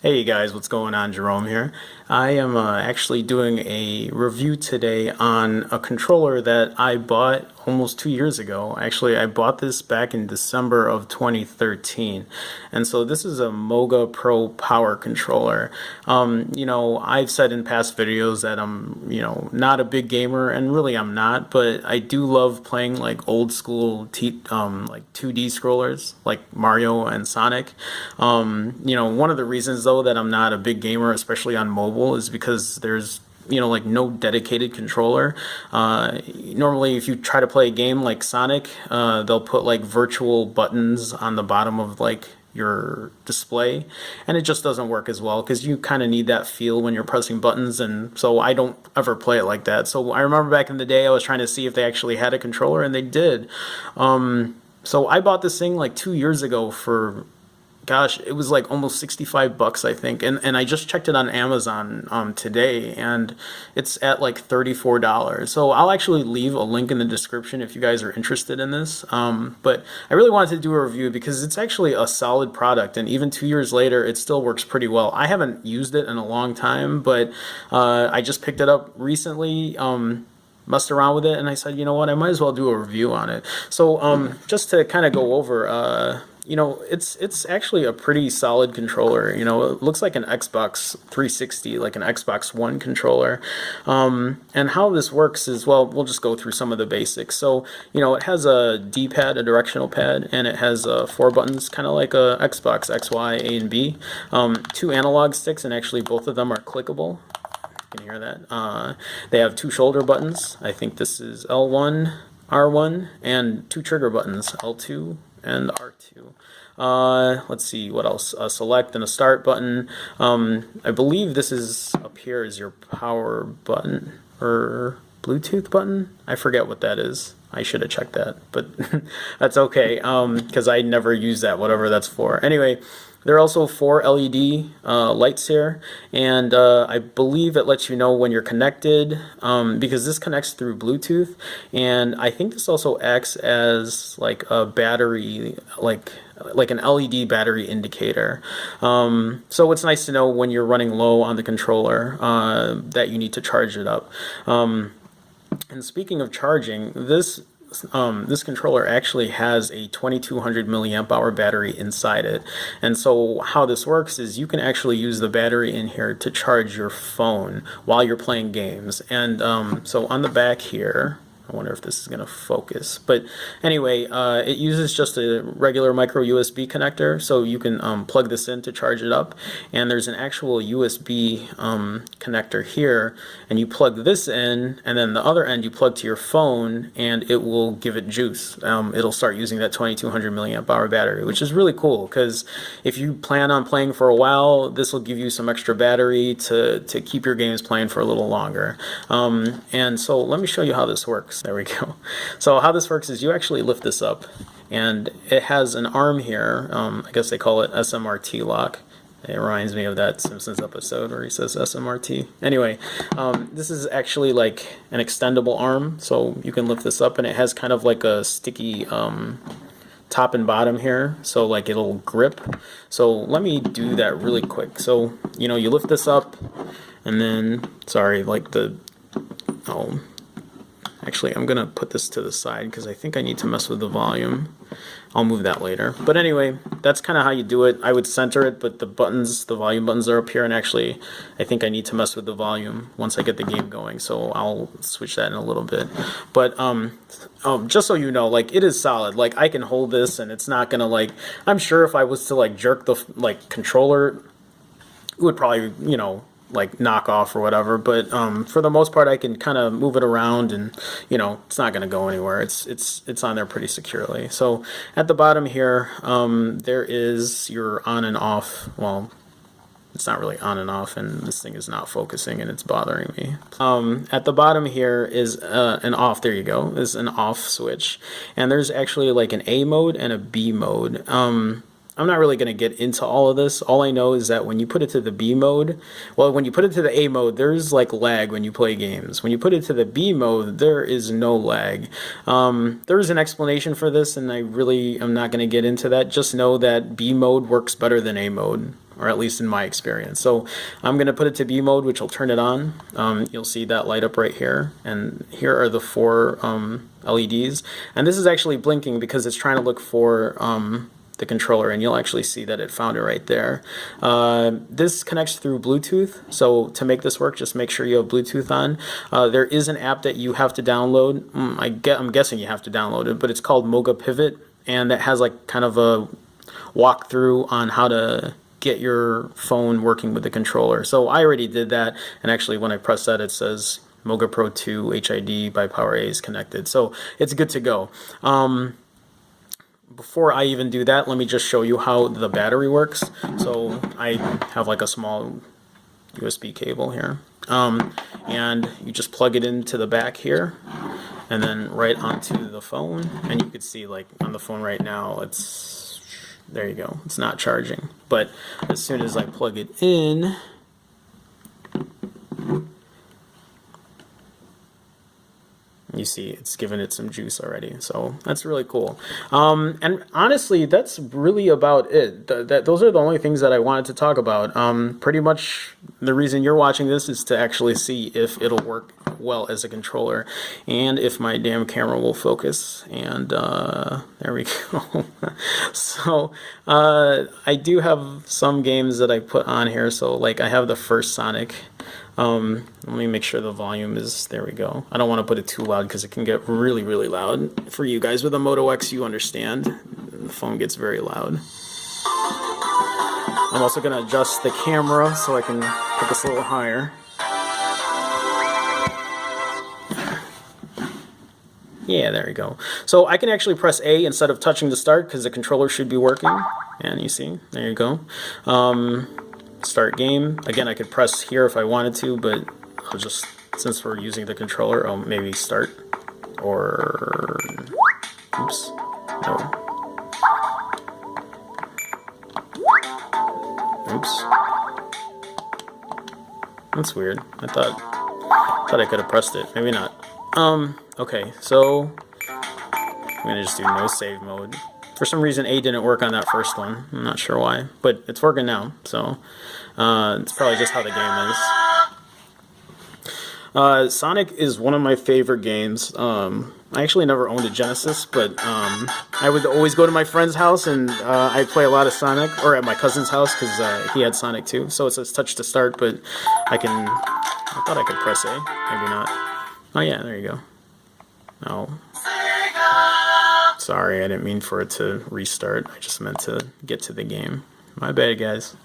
Hey guys, what's going on? Jerome here. I am actually doing a review today on a controller that I bought almost 2 years ago. Actually, I bought this back in December of 2013. And so this is a MOGA Pro Power Controller. I've said in past videos that I'm, not a big gamer, and really I'm not, but I do love playing like old school like 2D scrollers like Mario and Sonic. One of the reasons though that I'm not a big gamer, especially on mobile, is because there's like no dedicated controller. Normally, if you try to play a game like Sonic, they'll put like virtual buttons on the bottom of like your display, and it just doesn't work as well because you kind of need that feel when you're pressing buttons, and so I don't ever play it like that. So I remember back in the day I was trying to see if they actually had a controller, and they did. So I bought this thing like 2 years ago for, gosh, it was like almost 65 bucks, I think. And I just checked it on Amazon today, and it's at like $34. So I'll actually leave a link in the description if you guys are interested in this. But I really wanted to do a review because it's actually a solid product, and even 2 years later, it still works pretty well. I haven't used it in a long time, but I just picked it up recently. Messed around with it, and I said, you know what, I might as well do a review on it. So just to kind of go over, it's actually a pretty solid controller. It looks like an Xbox 360, like an Xbox One controller. And how this works is, well, we'll just go through some of the basics. So, it has a D-pad, a directional pad, and it has four buttons, kind of like a Xbox X, Y, A, and B. Two analog sticks, and actually both of them are clickable. Can hear that. They have two shoulder buttons. I think this is L1, R1, and two trigger buttons, L2 and R2. Let's see what else. A select and a start button. I believe this is up here is your power button or Bluetooth button. I forget what that is. I should have checked that, but that's okay because I never use that, whatever that's for. Anyway, there are also four LED lights here, and I believe it lets you know when you're connected because this connects through Bluetooth, and I think this also acts as like a battery, like an LED battery indicator. So it's nice to know when you're running low on the controller that you need to charge it up. And speaking of charging, this controller actually has a 2200 milliamp hour battery inside it. And so how this works is you can actually use the battery in here to charge your phone while you're playing games. And so on the back here, I wonder if this is going to focus. But anyway, it uses just a regular micro USB connector, so you can plug this in to charge it up. And there's an actual USB connector here, and you plug this in, and then the other end you plug to your phone, and it will give it juice. It'll start using that 2200 milliamp hour battery, which is really cool because if you plan on playing for a while, this will give you some extra battery to keep your games playing for a little longer. And so let me show you how this works. There we go. So how this works is you actually lift this up, and it has an arm here. I guess they call it SMRT lock. It reminds me of that Simpsons episode where he says SMRT. Anyway, this is actually like an extendable arm, so you can lift this up, and it has kind of like a sticky top and bottom here, so like it'll grip. So let me do that really quick. So you lift this up, and then actually, I'm going to put this to the side because I think I need to mess with the volume. I'll move that later. But anyway, that's kind of how you do it. I would center it, but the volume buttons are up here, and actually, I think I need to mess with the volume once I get the game going, so I'll switch that in a little bit. But just so you know, like, it is solid. Like, I can hold this, and it's not going to, like, I'm sure if I was to, like, jerk the, controller, it would probably, like knock off or whatever, but for the most part I can kind of move it around, and it's not going to go anywhere. It's on there pretty securely. So at the bottom here there is your on and off. Well, it's not really on and off, and this thing is not focusing and it's bothering me. At the bottom here is an off. There you go, is an off switch, and there's actually like an A mode and a B mode. I'm not really going to get into all of this. All I know is that when you put it to the B mode, well, when you put it to the A mode, there's like lag when you play games. When you put it to the B mode, there is no lag. There's an explanation for this, and I really am not going to get into that. Just know that B mode works better than A mode. or at least in my experience. So I'm going to put it to B mode, which will turn it on. You'll see that light up right here, and here are the 4 LEDs, and this is actually blinking because it's trying to look for the controller, and you'll actually see that it found it right there. This connects through Bluetooth, so to make this work, just make sure you have Bluetooth on. There is an app that you have to download. I'm guessing you have to download it, but it's called MOGA Pivot, and it has like kind of a walkthrough on how to get your phone working with the controller. So I already did that, and actually when I press that, it says MOGA Pro 2 HID by PowerA is connected, so it's good to go. Before I even do that, let me just show you how the battery works. So I have like a small USB cable here, and you just plug it into the back here, and then right onto the phone, and you can see like on the phone right now, there you go, it's not charging. But as soon as I plug it in, you see it's given it some juice already, so that's really cool. And honestly, that's really about it. Those are the only things that I wanted to talk about. Pretty much the reason you're watching this is to actually see if it'll work well as a controller, and if my damn camera will focus. And there we go. So I do have some games that I put on here. So like I have the first Sonic. Let me make sure the volume is, there we go. I don't want to put it too loud because it can get really, really loud. For you guys with a Moto X, you understand. The phone gets very loud. I'm also going to adjust the camera so I can put this a little higher. Yeah, there we go. So I can actually press A instead of touching the start because the controller should be working. And you see, there you go. Start game. Again, I could press here if I wanted to, but I'll just, since we're using the controller, I'll maybe start, or, oops, no. Oops. That's weird. I thought I could have pressed it. Maybe not. Okay, so I'm gonna just do no save mode. For some reason, A didn't work on that first one. I'm not sure why, but it's working now, so it's probably just how the game is. Sonic is one of my favorite games. I actually never owned a Genesis, but I would always go to my friend's house, and I'd play a lot of Sonic, or at my cousin's house, because he had Sonic too. So it says touch to start, but I thought I could press A, maybe not. Oh yeah, there you go. Oh. Sorry, I didn't mean for it to restart. I just meant to get to the game. My bad, guys.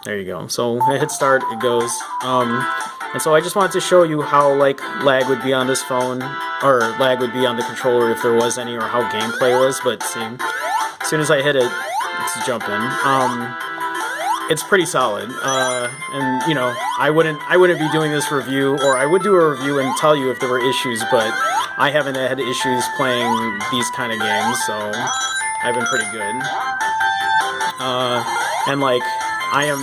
There you go. So I hit start, it goes. And so I just wanted to show you how like lag would be on this phone, or lag would be on the controller if there was any, or how gameplay was. But see, as soon as I hit it, it's jumping. It's pretty solid, and you know, I wouldn't be doing this review, or I would do a review and tell you if there were issues, but I haven't had issues playing these kind of games, so I've been pretty good. And like, I am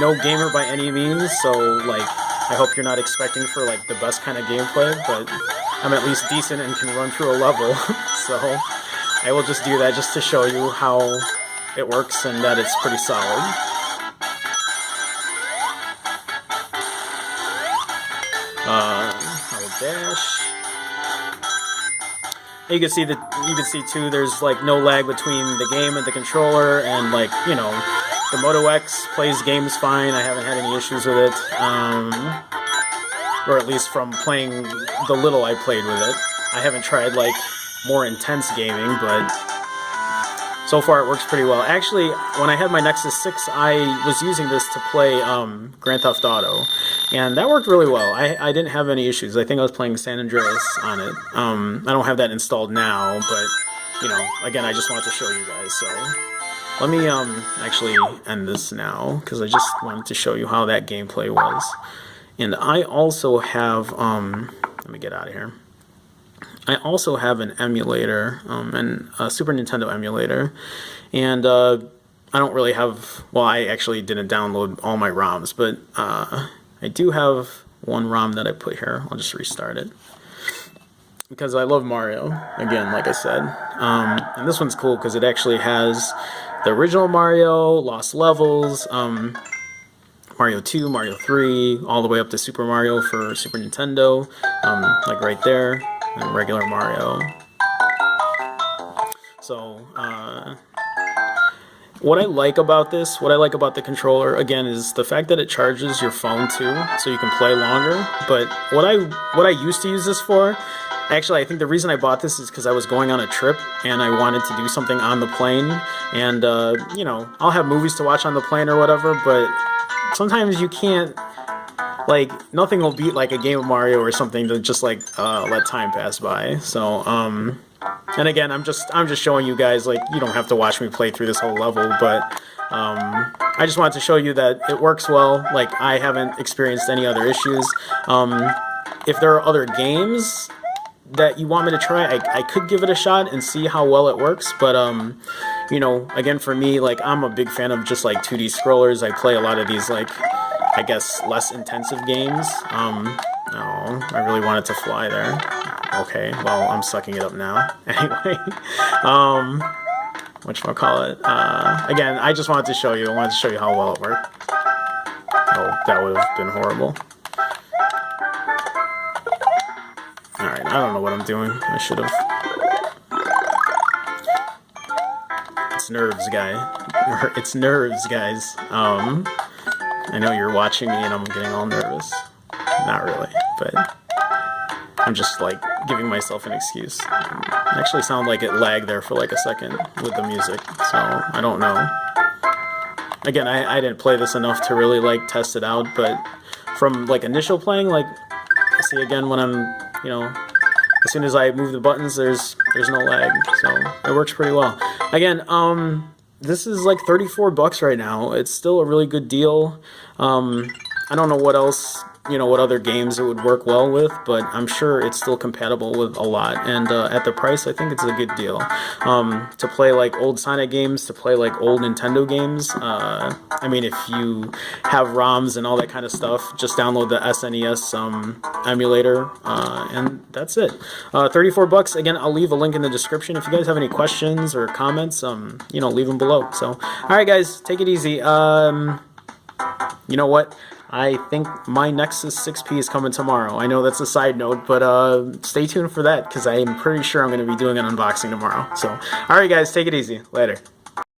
no gamer by any means, so like, I hope you're not expecting for like the best kind of gameplay, but I'm at least decent and can run through a level, so I will just do that just to show you how it works and that it's pretty solid. I'll dash. You can see too, there's like no lag between the game and the controller, and like, you know, the Moto X plays games fine. I haven't had any issues with it, or at least from playing the little I played with it. I haven't tried like more intense gaming, but so far it works pretty well. Actually, when I had my Nexus 6, I was using this to play Grand Theft Auto, and that worked really well. I didn't have any issues. I think I was playing San Andreas on it. I don't have that installed now, but, you know, again, I just wanted to show you guys. So let me actually end this now, because I just wanted to show you how that gameplay was. And I also have, let me get out of here. I also have an emulator, a Super Nintendo emulator, and I don't really have, well, I actually didn't download all my ROMs, but I do have one ROM that I put here. I'll just restart it, because I love Mario, again, like I said. And this one's cool because it actually has the original Mario, Lost Levels, Mario 2, Mario 3, all the way up to Super Mario for Super Nintendo, like right there, and regular Mario. So, what I like about this, what I like about the controller, again, is the fact that it charges your phone too, so you can play longer. But what I used to use this for, actually, I think the reason I bought this is because I was going on a trip and I wanted to do something on the plane. And, you know, I'll have movies to watch on the plane or whatever, but sometimes you can't, like, nothing will beat, like, a game of Mario or something to just, like, let time pass by. So, and again, I'm just showing you guys, like, you don't have to watch me play through this whole level, but I just wanted to show you that it works well. Like, I haven't experienced any other issues. If there are other games that you want me to try, I could give it a shot and see how well it works, but you know, again, for me, like, I'm a big fan of just, like, 2D scrollers. I play a lot of these, like, I guess, less intensive games. Oh, I really wanted to fly there. Okay, well, I'm sucking it up now. Anyway, whatchamacallit, again, I just wanted to show you. I wanted to show you how well it worked. Oh, that would have been horrible. Alright, I don't know what I'm doing. I should have. It's nerves, guy. It's nerves, guys. I know you're watching me and I'm getting all nervous. Not really, but I'm just, like, giving myself an excuse. It actually sounded like it lagged there for, like, a second with the music, so I don't know. Again, I didn't play this enough to really, like, test it out, but from, like, initial playing, like, see, again, when I'm, you know, as soon as I move the buttons, there's no lag, so it works pretty well. Again, this is like $34 right now. It's still a really good deal. I don't know what else, you know, what other games it would work well with, but I'm sure it's still compatible with a lot. And at the price, I think it's a good deal. To play like old Sonic games, to play like old Nintendo games. I mean, if you have ROMs and all that kind of stuff, just download the SNES emulator, and that's it. $34. Again, I'll leave a link in the description. If you guys have any questions or comments, you know, leave them below. So, all right, guys, take it easy. You know what? I think my Nexus 6P is coming tomorrow. I know that's a side note, but stay tuned for that because I'm pretty sure I'm going to be doing an unboxing tomorrow. So, alright guys, take it easy. Later.